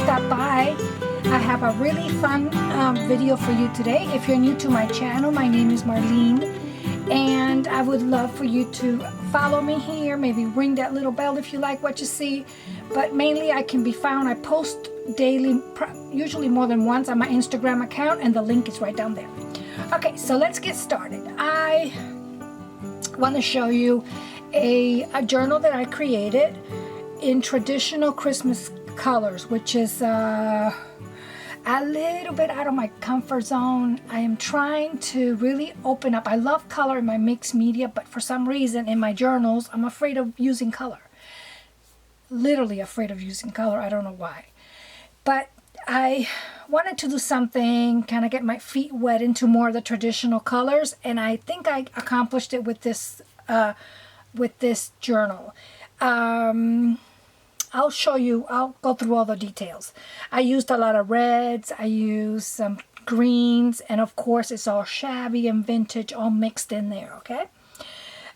stop by. I have a really fun video for you today. If you're new to my channel, my name is Marlene, and I would love for you to follow me here. Maybe ring that little bell if you like what you see. But mainly I can be found. I post daily, usually more than once, on my Instagram account, and the link is right down there. Okay, so let's get started. I want to show you a journal that I created in traditional Christmas colors, which is a little bit out of my comfort zone. I am trying to really open up. I love color in my mixed media, but for some reason in my journals, I'm afraid of using color. Literally afraid of using color. I don't know why. But I wanted to do something, kind of get my feet wet into more of the traditional colors, and I think I accomplished it with this journal. I'll show you, I'll go through all the details. I used a lot of reds, I used some greens, and of course it's all shabby and vintage all mixed in there, okay?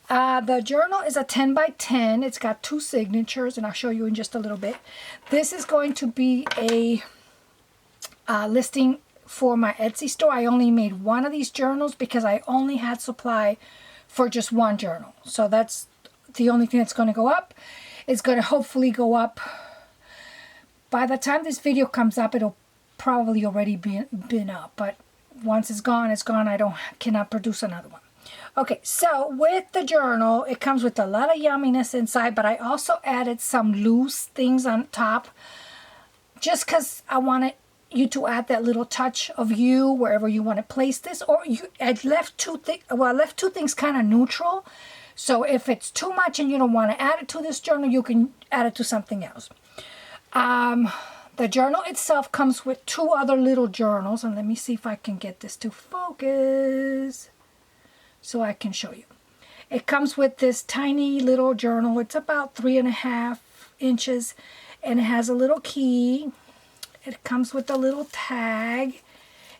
The journal is a 10 by 10. It's got 2 signatures, and I'll show you in just a little bit. This is going to be a listing for my Etsy store. I only made one of these journals because I only had supply for just one journal. So that's the only thing that's going to go up. It's going to hopefully go up. By the time this video comes up, it'll probably already been up. But once it's gone, it's gone. Cannot produce another one. Okay, so with the journal, it comes with a lot of yumminess inside, but I also added some loose things on top just because I wanted you to add that little touch of you wherever you want to place this. Or I left two things kind of neutral. So if it's too much and you don't want to add it to this journal, you can add it to something else. The journal itself comes with 2 other little journals, and let me see if I can get this to focus so I can show you. It comes with this tiny little journal. It's about 3.5 inches, and it has a little key. It comes with a little tag,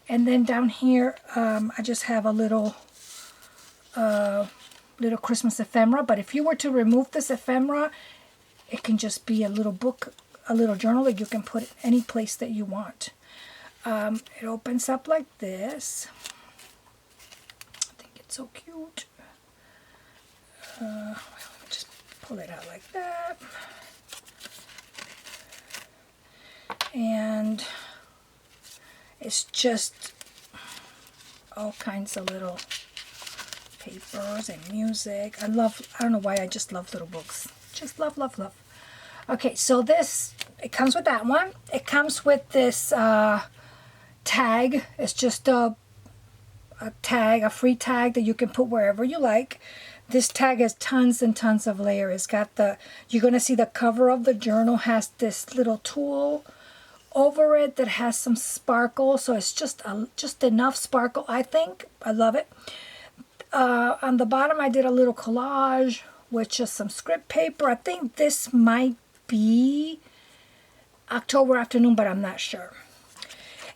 and then down here I just have a little Christmas ephemera. But if you were to remove this ephemera, it can just be a little book, a little journal that you can put any place that you want. It opens up like this. I think it's so cute. Well, let me just pull it out like that. And it's just all kinds of little papers and music. I don't know why, I just love little books. Just love, love, love. Okay, so it comes with that one. It comes with this tag. It's just a tag, a free tag that you can put wherever you like. This tag has tons and tons of layers. It's got you're going to see the cover of the journal has this little tool over it that has some sparkle. So it's just enough sparkle, I think. I love it. On the bottom, I did a little collage with just some script paper. I think this might be October Afternoon, but I'm not sure.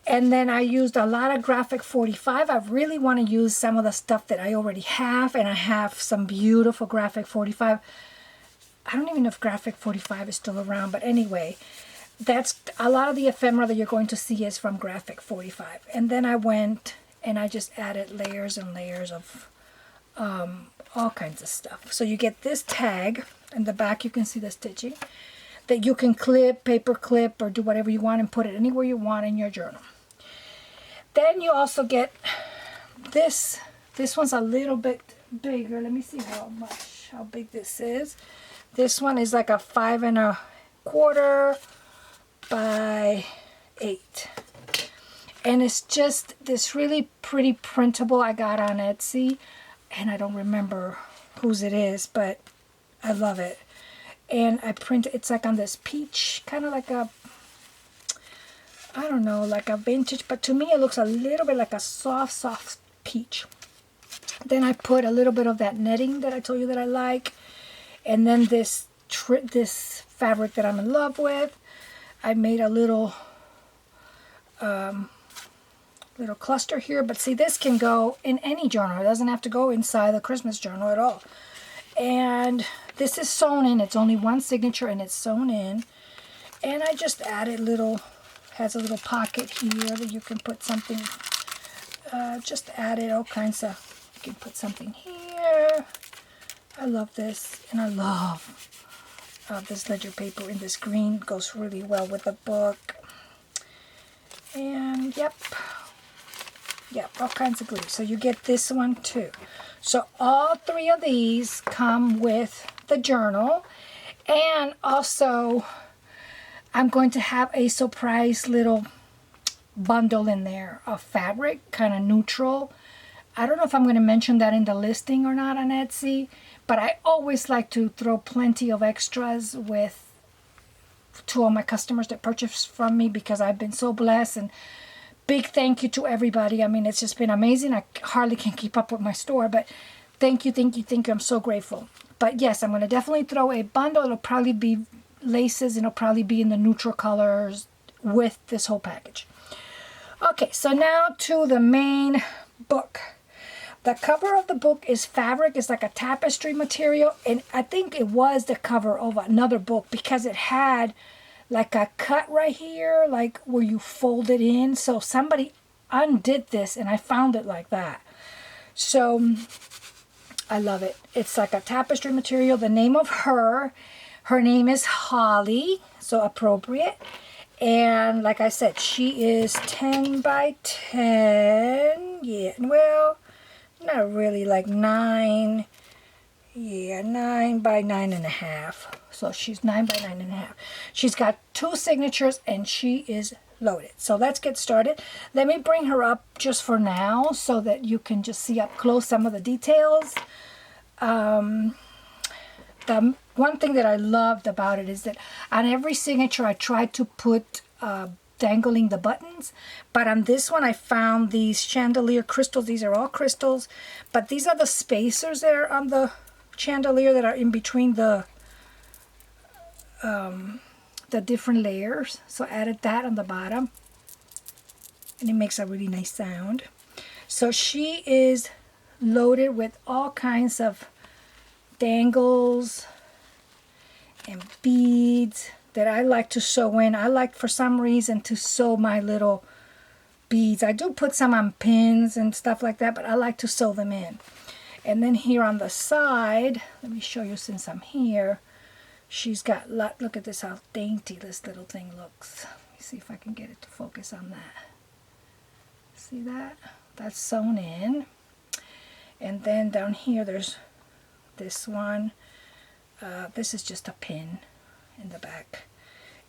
And then I used a lot of Graphic 45. I really want to use some of the stuff that I already have, and I have some beautiful Graphic 45. I don't even know if Graphic 45 is still around, but anyway, that's a lot of the ephemera that you're going to see is from Graphic 45. And then I went and I just added layers and layers of all kinds of stuff. So you get this tag. In the back you can see the stitching that you can clip, paper clip, or do whatever you want and put it anywhere you want in your journal. Then you also get this. This one's a little bit bigger. Let me see how big this is. This one is like a 5 1/4 by 8. And it's just this really pretty printable I got on Etsy. And I don't remember whose it is, but I love it. And I print it's like on this peach, kind of like a, I don't know, like a vintage, but to me it looks a little bit like a soft peach. Then I put a little bit of that netting that I told you that I like. And then this fabric that I'm in love with. I made a little cluster here, but see, this can go in any journal. It doesn't have to go inside the Christmas journal at all. And this is sewn in. It's only one signature and it's sewn in. And I just added little Has a little pocket here that you can put something, just added all kinds of, you can put something here. I love this, and I love this ledger paper in this green. Goes really well with the book. And yep, all kinds of glue. So you get this one too. So all three of these come with the journal. And also, I'm going to have a surprise little bundle in there of fabric, kind of neutral. I don't know if I'm going to mention that in the listing or not on Etsy, but I always like to throw plenty of extras with to all my customers that purchase from me, because I've been so blessed. And big thank you to everybody. I mean, it's just been amazing. I hardly can keep up with my store, but thank you. I'm so grateful. But yes, I'm going to definitely throw a bundle. It'll probably be laces, and it'll probably be in the neutral colors with this whole package. Okay, so now to the main book. The cover of the book is fabric. It's like a tapestry material, and I think it was the cover of another book because it had like a cut right here, like where you fold it in. So somebody undid this, and I found it like that. So I love it. It's like a tapestry material. The name of her name is Holly, so appropriate. And like I said, she is 10 by 10. Yeah, well, not really, like 9. Yeah, 9 by 9.5. So she's 9 by 9.5. She's got 2 signatures, and she is loaded. So let's get started. Let me bring her up just for now so that you can just see up close some of the details. The one thing that I loved about it is that on every signature I tried to put dangling the buttons, but on this one I found these chandelier crystals. These are all crystals, but these are the spacers that are on the chandelier that are in between the different layers. So I added that on the bottom, and it makes a really nice sound. So she is loaded with all kinds of dangles and beads that I like to sew in. I like, for some reason, to sew my little beads. I do put some on pins and stuff like that, but I like to sew them in. And then here on the side, let me show you since I'm here, she's got, look at this, how dainty this little thing looks. Let me see if I can get it to focus on that. See that? That's sewn in. And then down here there's this one. This is just a pin in the back.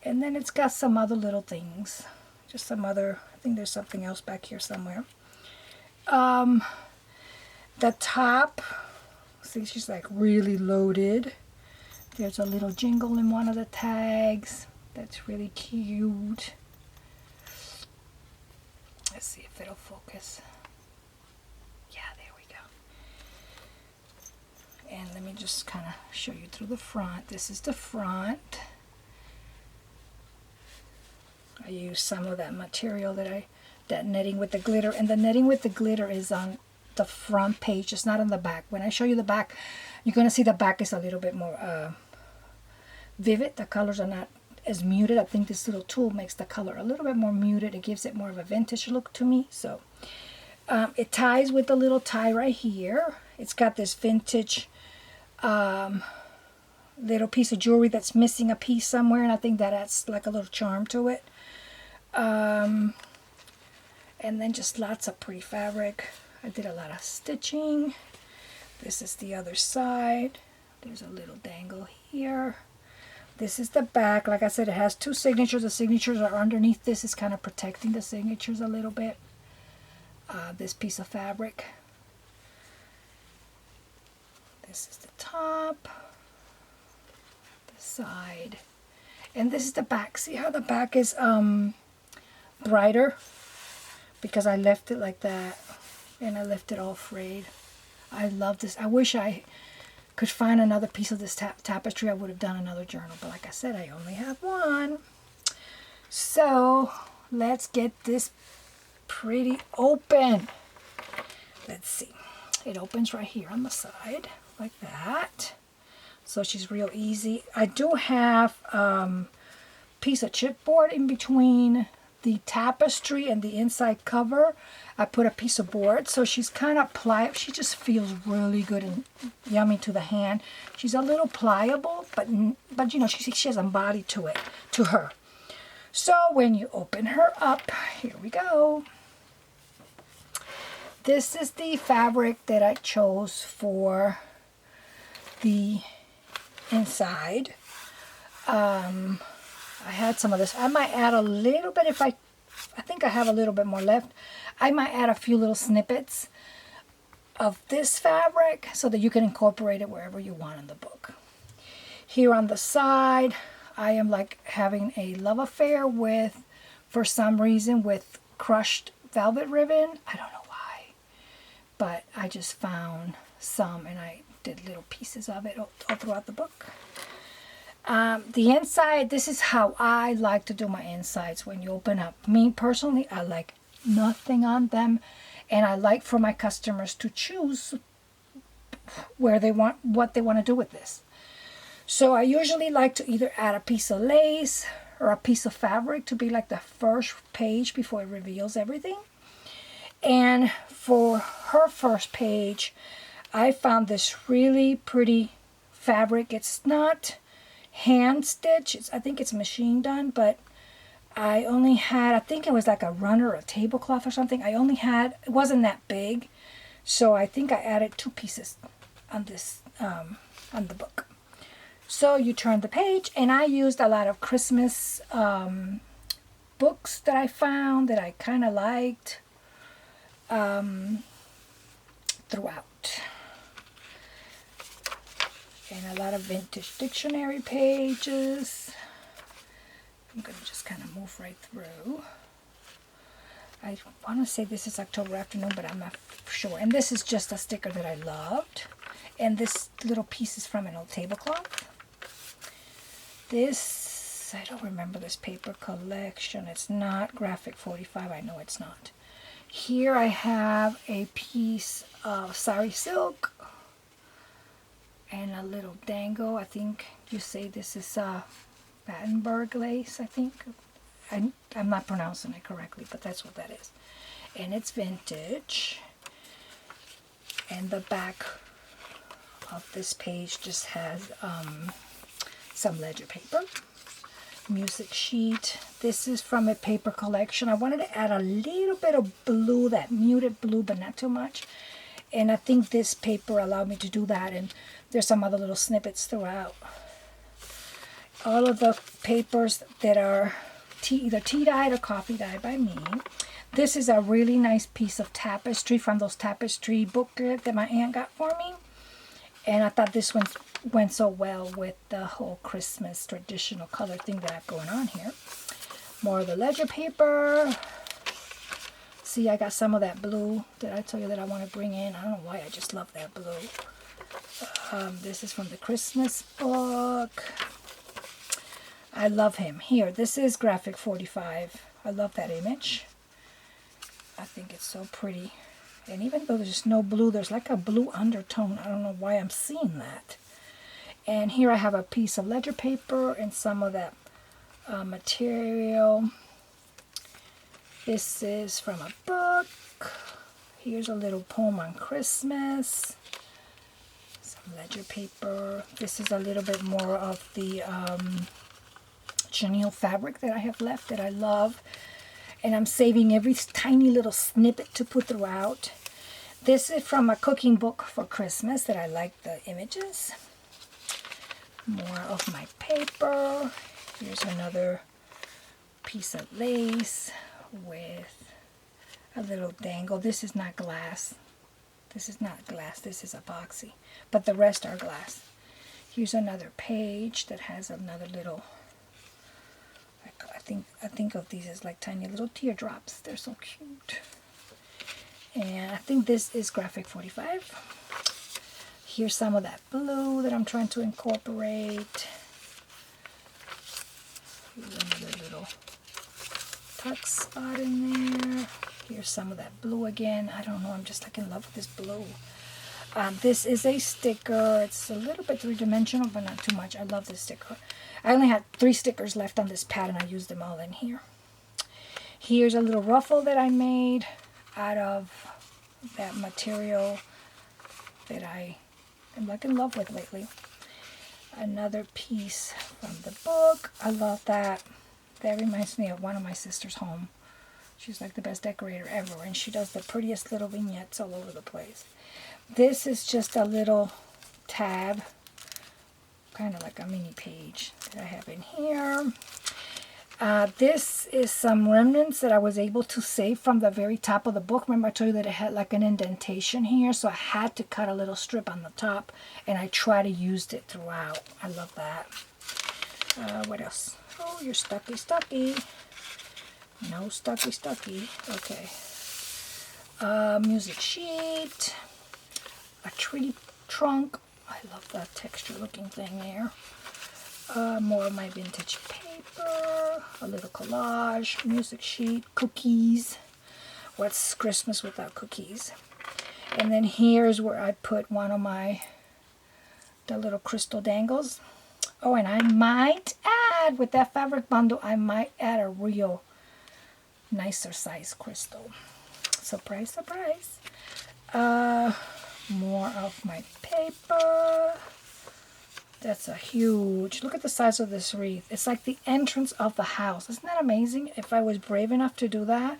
And then it's got some other little things. Just some other, I think there's something else back here somewhere. The top, see, she's like really loaded. There's a little jingle in one of the tags. That's really cute. Let's see if it'll focus. Yeah, there we go. And let me just kind of show you through the front. This is the front. I used some of that material that netting with the glitter, and the netting with the glitter is on the front page. It's not on the back. When I show you the back, you're going to see the back is a little bit more vivid. The colors are not as muted. I think this little tool makes the color a little bit more muted. It gives it more of a vintage look to me. So it ties with the little tie right here. It's got this vintage little piece of jewelry that's missing a piece somewhere, and I think that adds like a little charm to it. And then just lots of pretty fabric. I did a lot of stitching. This is the other side. There's a little dangle here. This is the back. Like I said, it has 2 signatures. The signatures are underneath. This is kind of protecting the signatures a little bit. This piece of fabric. This is the top, the side, and this is the back. See how the back is brighter? Because I left it like that, and I left it all frayed. I love this. I wish I could find another piece of this tapestry. I would have done another journal, but like I said, I only have one. So let's get this pretty open. Let's see. It opens right here on the side like that. So she's real easy. I do have piece of chipboard in between the tapestry and the inside cover, I put a piece of board. So she's kind of pliable. She just feels really good and yummy to the hand. She's a little pliable, but you know, she has a body to it, to her. So when you open her up, here we go. This is the fabric that I chose for the inside. I had some of this. I might add a little bit if I think I have a little bit more left. I might add a few little snippets of this fabric so that you can incorporate it wherever you want in the book. Here on the side, I am like having a love affair with, for some reason, with crushed velvet ribbon. I don't know why, but I just found some and I did little pieces of it all throughout the book. The inside, this is how I like to do my insides when you open up. Me personally, I like nothing on them, and I like for my customers to choose where they want, what they want to do with this. So I usually like to either add a piece of lace or a piece of fabric to be like the first page before it reveals everything. And for her first page, I found this really pretty fabric. It's not hand stitched. I think it's machine done, but I only had, I think it was like a runner or a tablecloth or something. I only had, it wasn't that big. So I think I added 2 pieces on this, on the book. So you turn the page, and I used a lot of Christmas books that I found that I kind of liked throughout. And a lot of vintage dictionary pages. I'm going to just kind of move right through. I want to say this is October Afternoon, but I'm not sure. And this is just a sticker that I loved. And this little piece is from an old tablecloth. This, I don't remember this paper collection. It's not Graphic 45. I know it's not. Here I have a piece of sari silk and a little dangle. I think you say this is Battenberg lace, I think. I'm not pronouncing it correctly, but that's what that is. And it's vintage. And the back of this page just has some ledger paper, music sheet. This is from a paper collection. I wanted to add a little bit of blue, that muted blue, but not too much. And I think this paper allowed me to do that. And there's some other little snippets throughout. All of the papers that are either tea-dyed or coffee-dyed by me. This is a really nice piece of tapestry from those tapestry booklets that my aunt got for me. And I thought this one went so well with the whole Christmas traditional color thing that I have going on here. More of the ledger paper. See, I got some of that blue that I told you that I want to bring in. I don't know why, I just love that blue. This is from the Christmas book. I love him. Here, this is Graphic 45. I love that image. I think it's so pretty. And even though there's no blue, there's like a blue undertone. I don't know why I'm seeing that. And here I have a piece of ledger paper and some of that material. This is from a book. Here's a little poem on Christmas. Some ledger paper. This is a little bit more of the chenille fabric that I have left that I love. And I'm saving every tiny little snippet to put throughout. This is from a cooking book for Christmas that I like the images. More of my paper. Here's another piece of lace with a little dangle. This is not glass. This is not glass. This is epoxy. But the rest are glass. Here's another page that has another little, I think of these as like tiny little teardrops. They're so cute. And I think this is Graphic 45. Here's some of that blue that I'm trying to incorporate. Here's another little tuck spot in there. Here's some of that blue again. I don't know, I'm just like in love with this blue. This is a sticker. It's a little bit three-dimensional, but not too much. I love this sticker. I only had 3 stickers left on this pad, and I used them all in here. Here's a little ruffle that I made out of that material that I am like in love with lately. Another piece from the book. I love that. That reminds me of one of my sister's home. She's like the best decorator ever, and she does the prettiest little vignettes all over the place. This is just a little tab, kind of like a mini page that I have in here. This is some remnants that I was able to save from the very top of the book. Remember I told you that it had like an indentation here, so I had to cut a little strip on the top, and I try to use it throughout. I love that. What else? Oh, you're stucky. No stucky. Okay. Music sheet. A tree trunk. I love that texture looking thing there. More of my vintage paper, a little collage, music sheet, cookies. What's Christmas without cookies? And then here's where I put one of the little crystal dangles. Oh, and I might add, with that fabric bundle, I might add a real nicer size crystal. Surprise, surprise. More of my paper. That's a huge, look at the size of this wreath. It's like the entrance of the house. Isn't that amazing? If I was brave enough to do that,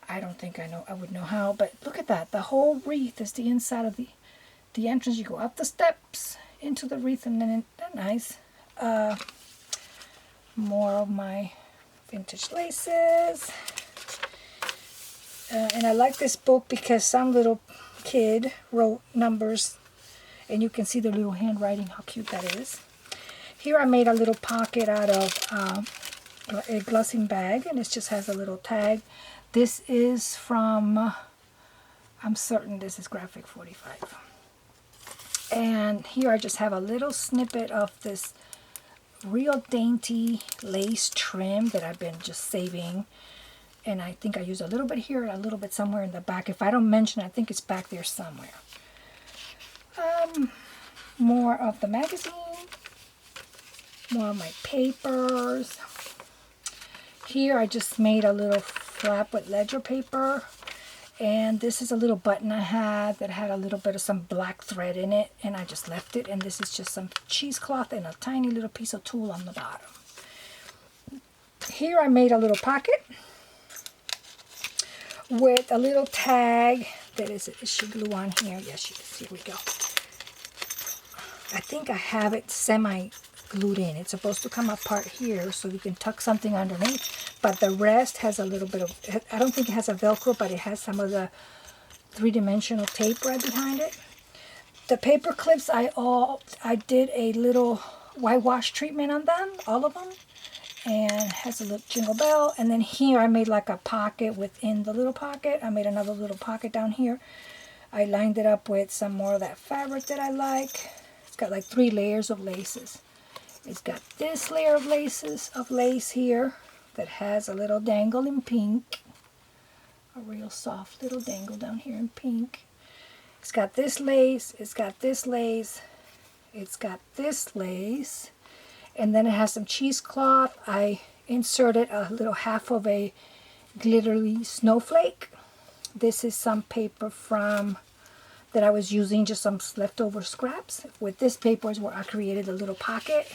I don't think I would know how, but look at that. The whole wreath is the inside of the entrance. You go up the steps into the wreath, and then that's nice. More of my vintage laces. And I like this book because some little kid wrote numbers, and you can see the little handwriting, how cute that is. Here I made a little pocket out of a glossing bag, and it just has a little tag. This is from, I'm certain this is Graphic 45. And here I just have a little snippet of this real dainty lace trim that I've been just saving. And I think I use a little bit here and a little bit somewhere in the back. If I don't mention it, I think it's back there somewhere. More of the magazine. More of my papers. Here I just made a little flap with ledger paper. And this is a little button I had that had a little bit of some black thread in it. And I just left it. And this is just some cheesecloth and a tiny little piece of tulle on the bottom. Here I made a little pocket with a little tag. That is she glue on here? Yes, she is. Here we go. I think I have it semi-glued in. It's supposed to come apart here so you can tuck something underneath. But the rest has a little bit of, I don't think it has a Velcro, but it has some of the three-dimensional tape right behind it. The paper clips, I did a little whitewash treatment on them, all of them. And has a little jingle bell. And then here I made like a pocket within the little pocket. I made another little pocket down here. I lined it up with some more of that fabric that I like. It's got like 3 layers of laces. It's got this layer of lace here that has a little dangle in pink. A real soft little dangle down here in pink. It's got this lace. It's got this lace. It's got this lace. And then it has some cheesecloth. I inserted a little half of a glittery snowflake. This is some paper from that I was using, just some leftover scraps. With this paper is where I created a little pocket.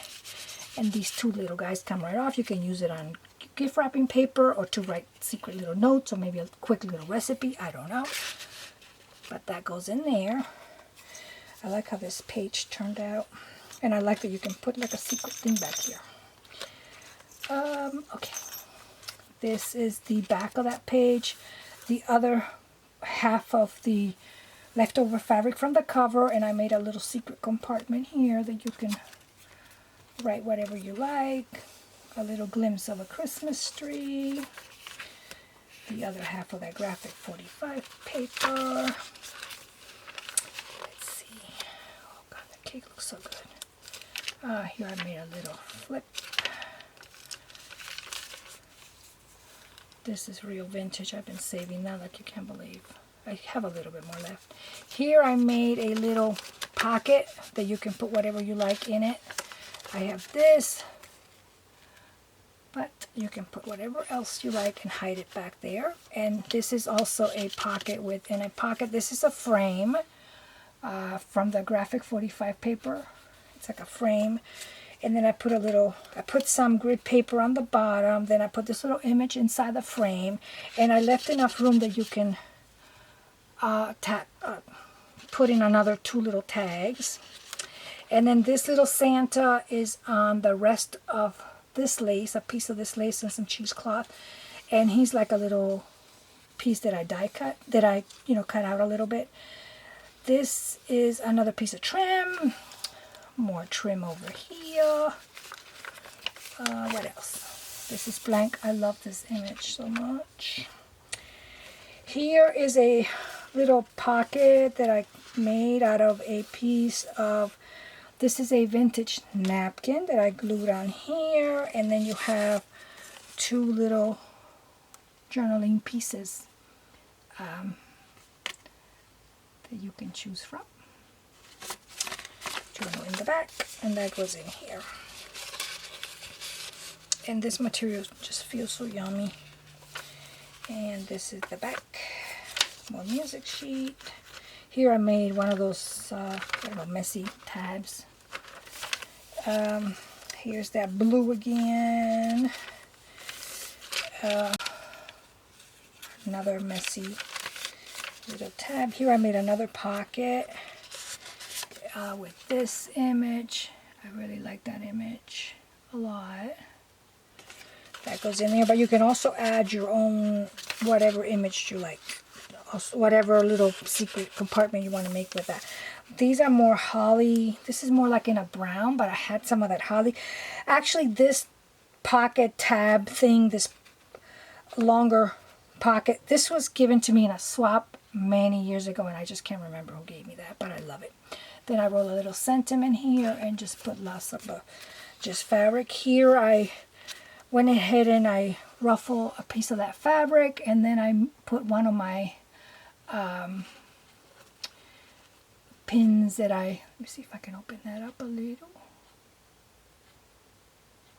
And these 2 little guys come right off. You can use it on gift wrapping paper or to write secret little notes or maybe a quick little recipe. I don't know. But that goes in there. I like how this page turned out. And I like that you can put like a secret thing back here. Okay. This is the back of that page. The other half of the leftover fabric from the cover. And I made a little secret compartment here that you can write whatever you like. A little glimpse of a Christmas tree. The other half of that Graphic 45 paper. Let's see. Oh God, that cake looks so good. Here I made a little flip. This is real vintage. I've been saving that like you can't believe. I have a little bit more left. Here I made a little pocket that you can put whatever you like in it. I have this but you can put whatever else you like and hide it back there. And this is also a pocket within a pocket. This is a frame from the Graphic 45 paper. It's like a frame. And then I put some grid paper on the bottom. Then I put this little image inside the frame. And I left enough room that you can put in another 2 little tags. And then this little Santa is on the rest of this lace, a piece of this lace and some cheesecloth. And he's like a little piece that I die cut, that I, cut out a little bit. This is another piece of trim. More trim over here. What else? This is blank. I love this image so much. Here is a little pocket that I made out of a piece of, this is a vintage napkin that I glued on here. And then you have 2 little journaling pieces that you can choose from. Journal in the back, and that goes in here. And this material just feels so yummy. And this is the back. More music sheet. Here I made one of those messy tabs. Here's that blue again. Another messy little tab. Here I made another pocket with this image. I really like that image a lot. That goes in there, but you can also add your own whatever image you like, whatever little secret compartment you want to make with that. These are more holly. This is more like in a brown, but I had some of that holly. Actually, this pocket tab thing, this longer pocket, this was given to me in a swap many years ago, and I just can't remember who gave me that, but I love it. Then I roll a little sentiment here and just put lots of just fabric. Here I went ahead and I ruffle a piece of that fabric, and then I put one of my pins that let me see if I can open that up a little.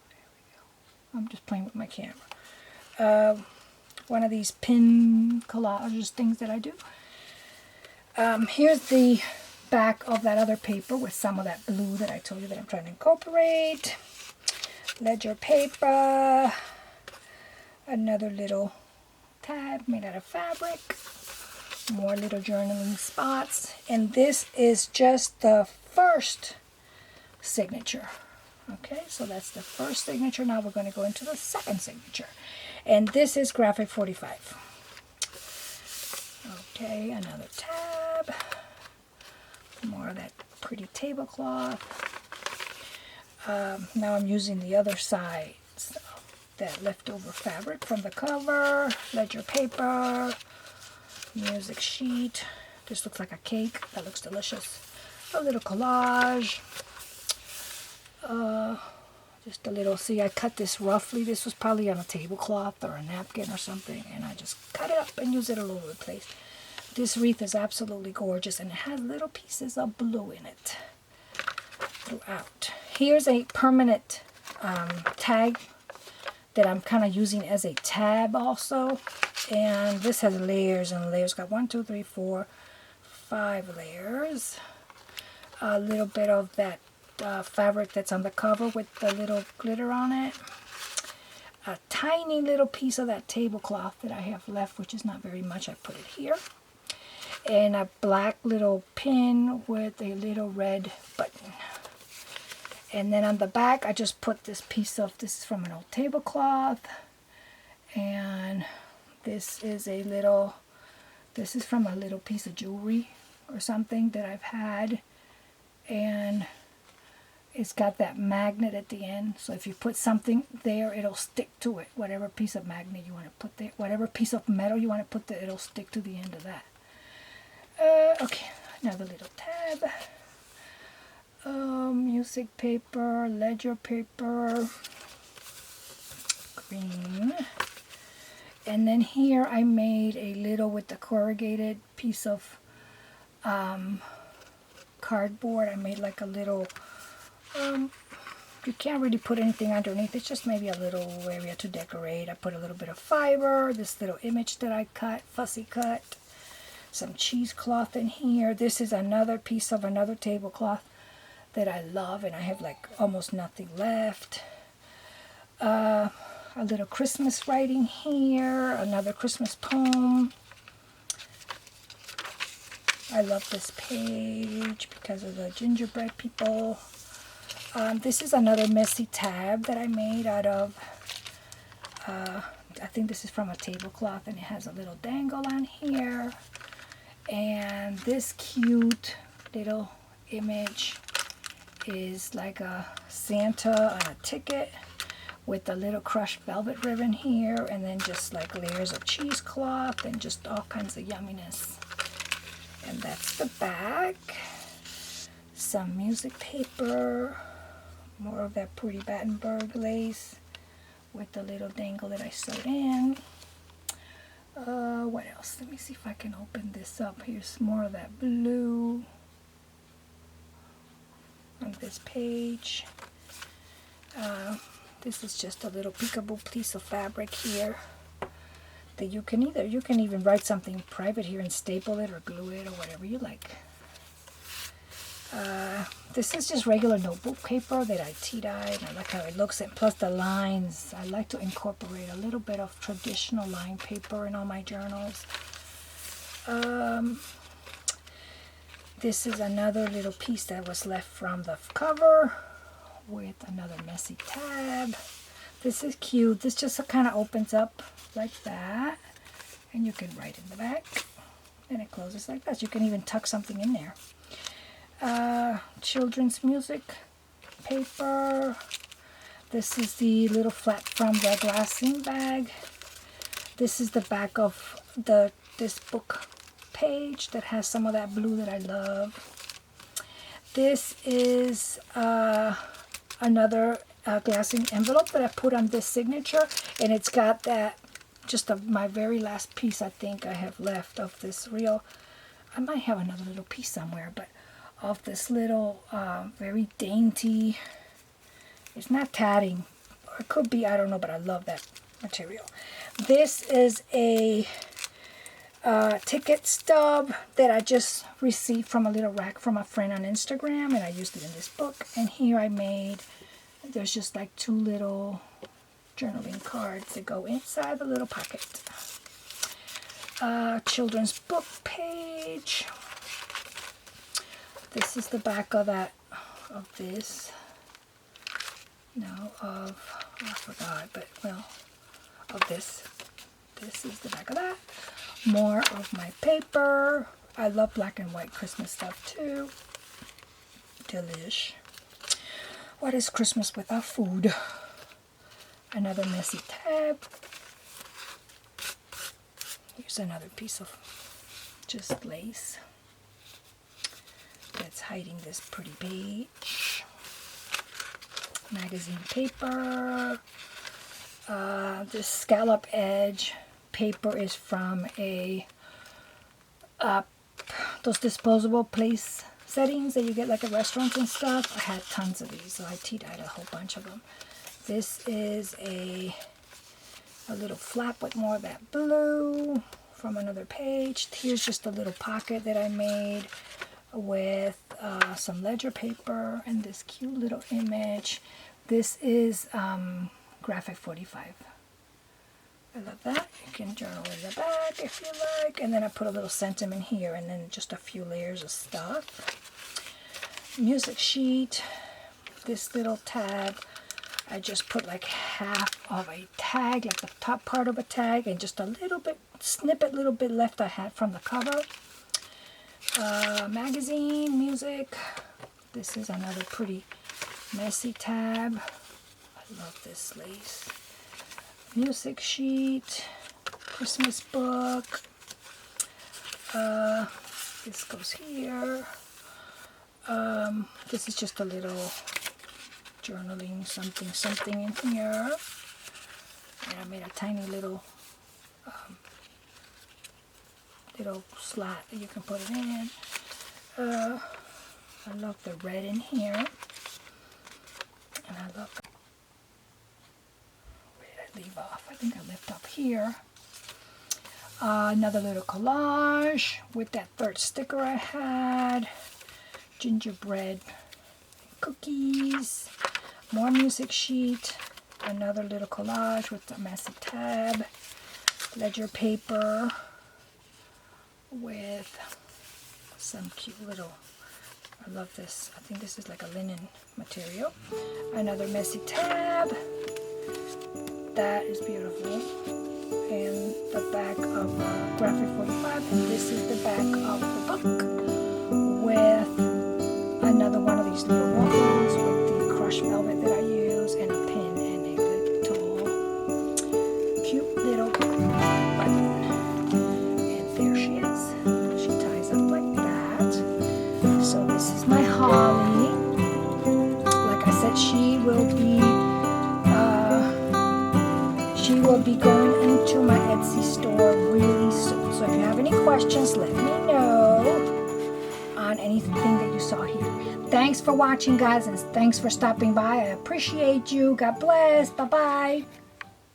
There we go. I'm just playing with my camera. One of these pin collages things that I do. Here's the back of that other paper with some of that blue that I told you that I'm trying to incorporate. Ledger paper. Another little tab made out of fabric. More little journaling spots. And this is just the first signature. Okay, so that's the first signature. Now we're going to go into the second signature. And this is Graphic 45. Okay, another tab. More of that pretty tablecloth. Now I'm using the other side. So that leftover fabric from the cover. Ledger paper. Music sheet. This looks like a cake. That looks delicious. A little collage. Just a little, see, I cut this roughly. This was probably on a tablecloth or a napkin or something, and I just cut it up and use it all over the place. This wreath is absolutely gorgeous, and it has little pieces of blue in it throughout. Here's a permanent tag that I'm kind of using as a tab also, and this has layers and layers. Got 1, 2, 3, 4, 5 layers. A little bit of that fabric that's on the cover with the little glitter on it. A tiny little piece of that tablecloth that I have left, which is not very much. I put it here. And a black little pin with a little red button. And then on the back, I just put this piece of, this is from an old tablecloth. And this is a little, this is from a little piece of jewelry or something that I've had. And it's got that magnet at the end, so if you put something there, it'll stick to it. Whatever piece of magnet you want to put there, whatever piece of metal you want to put there, it'll stick to the end of that. Okay, another little tab. Music paper, ledger paper, green. And then here I made a little with the corrugated piece of cardboard. I made like a little You can't really put anything underneath. It's just maybe a little area to decorate. I put a little bit of fiber, this little image that I cut, fussy cut, some cheesecloth in here. This is another piece of another tablecloth that I love, and I have like almost nothing left. A little Christmas writing here, another Christmas poem. I love this page because of the gingerbread people. This is another messy tab that I made out of, I think this is from a tablecloth, and it has a little dangle on here. And this cute little image is like a Santa on a ticket with a little crushed velvet ribbon here, and then just like layers of cheesecloth and just all kinds of yumminess. And that's the back. Some music paper, more of that pretty Battenberg lace with the little dangle that I sewed in. What else? Let me see if I can open this up. Here's more of that blue on this page. This is just a little peekaboo piece of fabric here that you can even write something private here and staple it or glue it or whatever you like. This is just regular notebook paper that I tea-dyed, and I like how it looks, and plus the lines. I like to incorporate a little bit of traditional line paper in all my journals. This is another little piece that was left from the cover with another messy tab. This is cute. This just kind of opens up like that, and you can write in the back, and it closes like that. You can even tuck something in there. Children's music paper. This is the little flap from the glassine bag. This is the back of this book page that has some of that blue that I love. This is another glassine envelope that I put on this signature, and it's got that my very last piece I think I have left of this real. I might have another little piece somewhere, but of this little very dainty, it's not tatting, or it could be, I don't know, but I love that material. This is a ticket stub that I just received from a little rack from a friend on Instagram, and I used it in this book. And here I made, there's just like two little journaling cards that go inside the little pocket. Children's book page. This is the back of this. No, I forgot, but well, of this. This is the back of that. More of my paper. I love black and white Christmas stuff too. Delish. What is Christmas without food? Another messy tab. Here's another piece of just lace that's hiding this pretty page. Magazine paper. This scallop edge paper is from those disposable place settings that you get like at restaurants and stuff. I had tons of these, so I tea-dyed a whole bunch of them. This is a little flap with more of that blue from another page. Here's just a little pocket that I made with some ledger paper and this cute little image. This is Graphic 45. I love that. You can journal in the back if you like. And then I put a little sentiment here, and then just a few layers of stuff. Music sheet. This little tab, I just put like half of a tag, like the top part of a tag, and just a little bit, little bit left I had from the cover. Magazine, music. This is another pretty messy tab. I love this lace. Music sheet, Christmas book. This goes here. This is just a little journaling something in here. And I made a tiny little slot that you can put it in. I love the red in here. And I love, where did I leave off? I think I left up here. Another little collage with that third sticker I had. Gingerbread cookies. More music sheet. Another little collage with a massive tab. Ledger paper with some cute little, I love this. I think this is like a linen material. Another messy tab. That is beautiful. And the back of Graphic 45, and this is the back of the book with another one of these little waffles with the crushed velvet that I use, and a pin and a little cute little button. And there she is. She ties up like that. So this is my Holly. Like I said, she will be going into my Etsy store really soon. So if you have any questions, let me know on anything that you saw here. Thanks for watching, guys, and thanks for stopping by. I appreciate you. God bless. Bye-bye.